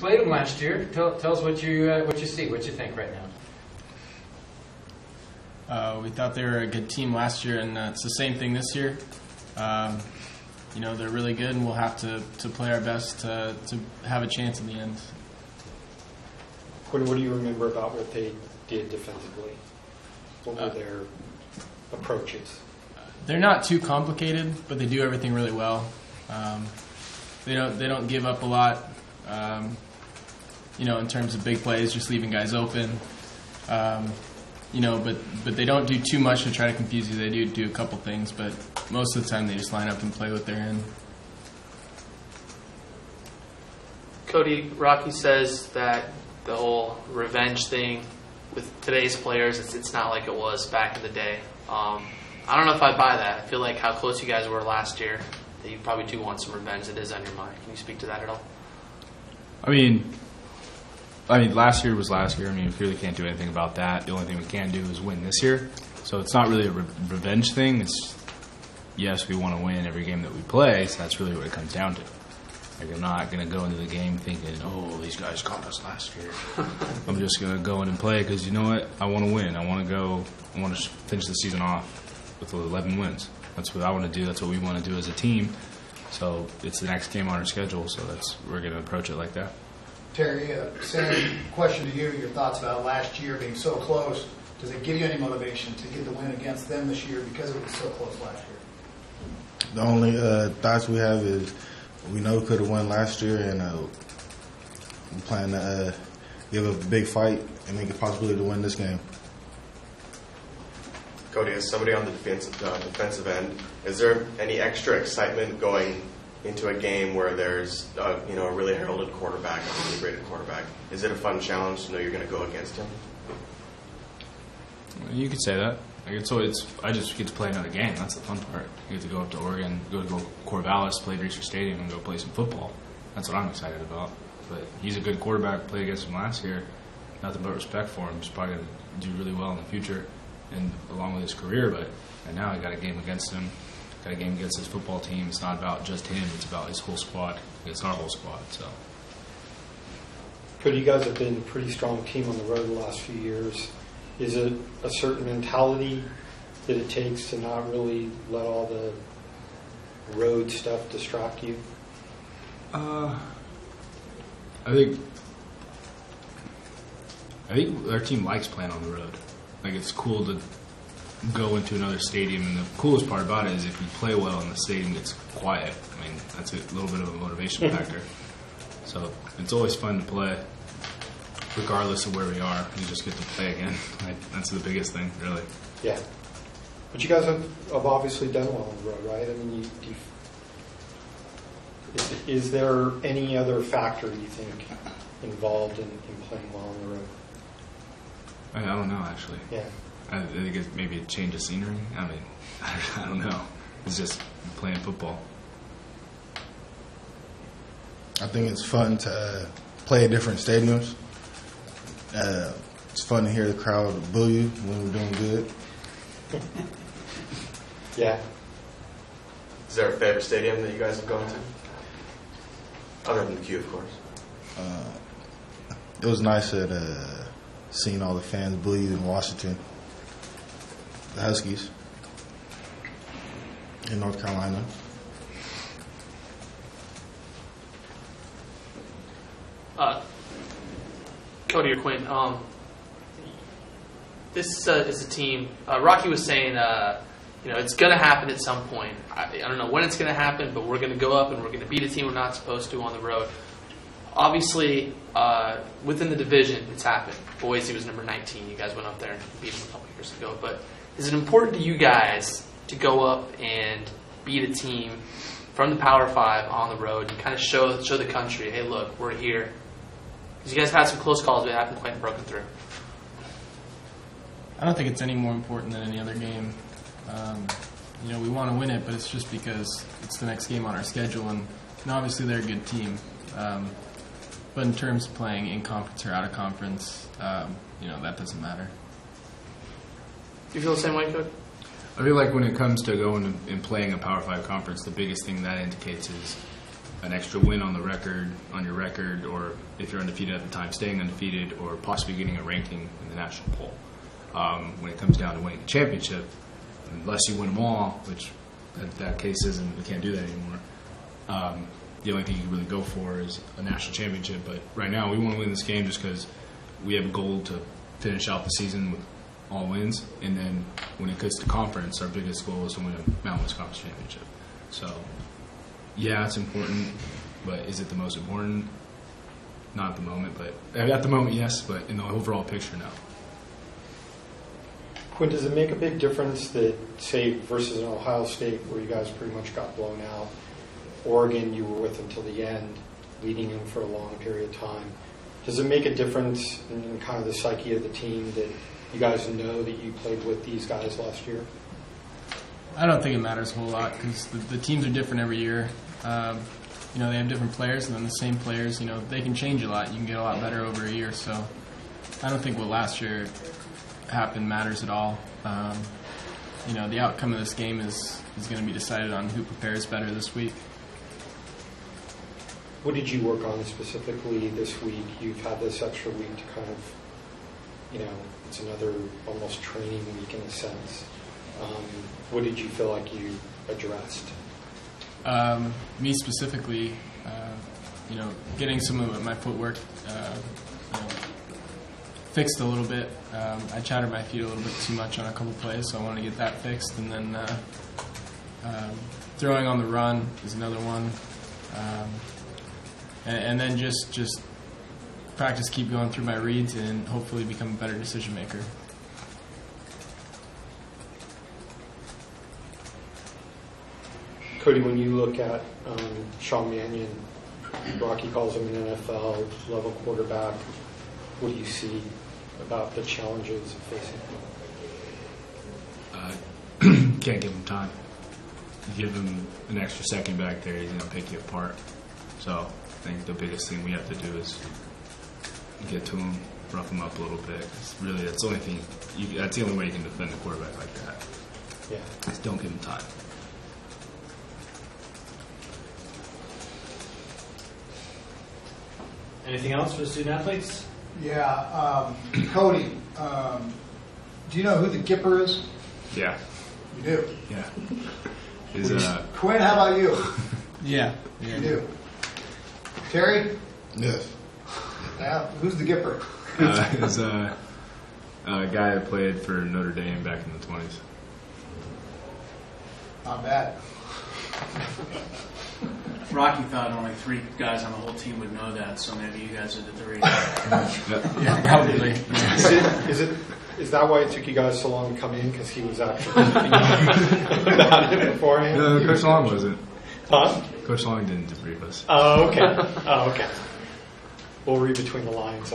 played them last year. Tell us what you see, what you think right now. We thought they were a good team last year, and it's the same thing this year. They're really good, and we'll have to play our best to have a chance in the end. Quinn, what do you remember about what they did defensively? What were their approaches? They're not too complicated, but they do everything really well. They don't give up a lot. In terms of big plays, just leaving guys open. But they don't do too much to try to confuse you. They do a couple things, but most of the time they just line up and play what they're in. Cody, Rocky says that the whole revenge thing with today's players, it's not like it was back in the day. I don't know if I buy that. I feel like how close you guys were last year, that you probably do want some revenge that is on your mind. Can you speak to that at all? I mean, last year was last year. We really can't do anything about that. The only thing we can do is win this year. So it's not really a revenge thing. It's, yes, we want to win every game that we play, so that's really what it comes down to. Like, I'm not going to go into the game thinking, oh, these guys caught us last year. I'm just going to go in and play because, you know what, I want to win. I want to finish the season off with 11 wins. That's what I want to do. That's what we want to do as a team. So it's the next game on our schedule, so we're going to approach it like that. Terry, same question to you. Your thoughts about last year being so close. Does it give you any motivation to get the win against them this year because it was so close last year? The only thoughts we have is we know we could have won last year, and we plan to give a big fight and make a possibility to win this game. Cody, as somebody on the defensive end, is there any extra excitement going into a game where there's a really heralded quarterback, a really graded quarterback? Is it a fun challenge to know you're going to go against him? You could say that. I just get to play another game. That's the fun part. You get to go up to Oregon, go to Corvallis, play at Research Stadium, and go play some football. That's what I'm excited about. But he's a good quarterback. Played against him last year. Nothing but respect for him. He's probably going to do really well in the future and along with his career. But right now I got a game against him. Got a game against his football team. It's not about just him. It's about his whole squad. It's our whole squad. So. Cody, you guys have been a pretty strong team on the road the last few years. Is it a certain mentality that it takes to not really let all the road stuff distract you? I think our team likes playing on the road. Like, it's cool to go into another stadium, and the coolest part about it is if you play well and the stadium gets quiet. I mean, that's a little bit of a motivation factor. So it's always fun to play, regardless of where we are. You just get to play again. That's the biggest thing, really. Yeah. But you guys have obviously done well on the road, right? I mean, is there any other factor you think involved in playing well on the road? I don't know, actually. Yeah. I think it's maybe a change of scenery. I mean, I don't know. It's just playing football. I think it's fun to play at different stadiums. It's fun to hear the crowd boo you when we're doing good. Yeah. Is there a favorite stadium that you guys have gone to? Other than the Q, of course. It was nice at seeing all the fans boo you in Washington. The Huskies in North Carolina. Cody or Quinn, this is a team. Rocky was saying, it's going to happen at some point. I don't know when it's going to happen, but we're going to go up and we're going to beat a team we're not supposed to on the road. Obviously, within the division, it's happened. Boise was number 19. You guys went up there and beat them a couple years ago. But is it important to you guys to go up and beat a team from the Power 5 on the road and kind of show the country, hey, look, we're here? Because you guys had some close calls, but haven't quite broken through. I don't think it's any more important than any other game. We want to win it, but it's just because it's the next game on our schedule, and obviously they're a good team. But in terms of playing in conference or out of conference, that doesn't matter. Do you feel the same way, Cody? I feel like when it comes to going and playing a Power 5 conference, the biggest thing that indicates is an extra win on your record, or if you're undefeated at the time, staying undefeated, or possibly getting a ranking in the national poll. When it comes down to winning a championship, unless you win them all, which that case isn't, we can't do that anymore. The only thing you can really go for is a national championship. But right now, we want to win this game just because we have a goal to finish out the season with all wins. And then when it comes to conference, our biggest goal is to win a Mountain West Conference championship. So, yeah, it's important, but is it the most important? Not at the moment, but at the moment, yes, but in the overall picture, no. Quinn, does it make a big difference that, say, versus an Ohio State where you guys pretty much got blown out, Oregon you were with until the end, leading them for a long period of time? Does it make a difference in kind of the psyche of the team that you guys know that you played with these guys last year? I don't think it matters a whole lot because the teams are different every year. They have different players, and then the same players, they can change a lot. You can get a lot better over a year. So I don't think what last year happened matters at all. The outcome of this game is going to be decided on who prepares better this week. What did you work on specifically this week? You've had this extra week to kind of, it's another almost training week in a sense. What did you feel like you addressed? Me specifically, getting some of my footwork fixed a little bit. I chattered my feet a little bit too much on a couple plays, so I want to get that fixed. And then throwing on the run is another one. And then just practice, keep going through my reads, and hopefully become a better decision maker. Cody, when you look at Sean Mannion, Rocky calls him an NFL-level quarterback, what do you see about the challenges of facing him? Can't give him time. You give him an extra second back there, he's going to pick you apart. So I think the biggest thing we have to do is get to him, rough him up a little bit. That's the only thing. That's the only way you can defend a quarterback like that. Yeah. Just don't give him time. Anything else for the student athletes? Yeah. Cody, do you know who the Gipper is? Yeah. You do? Yeah. Quinn, how about you? Yeah. You do. Terry? Yes. Who's the Gipper? It's a guy that played for Notre Dame back in the 20s. Not bad. Rocky thought only 3 guys on the whole team would know that, so maybe you guys are the 3. Yeah, probably. Is that why it took you guys so long to come in? Because he was actually about it beforehand? No, Coach Long wasn't. Huh? Coach Long didn't debrief us. Oh, okay. We'll read between the lines.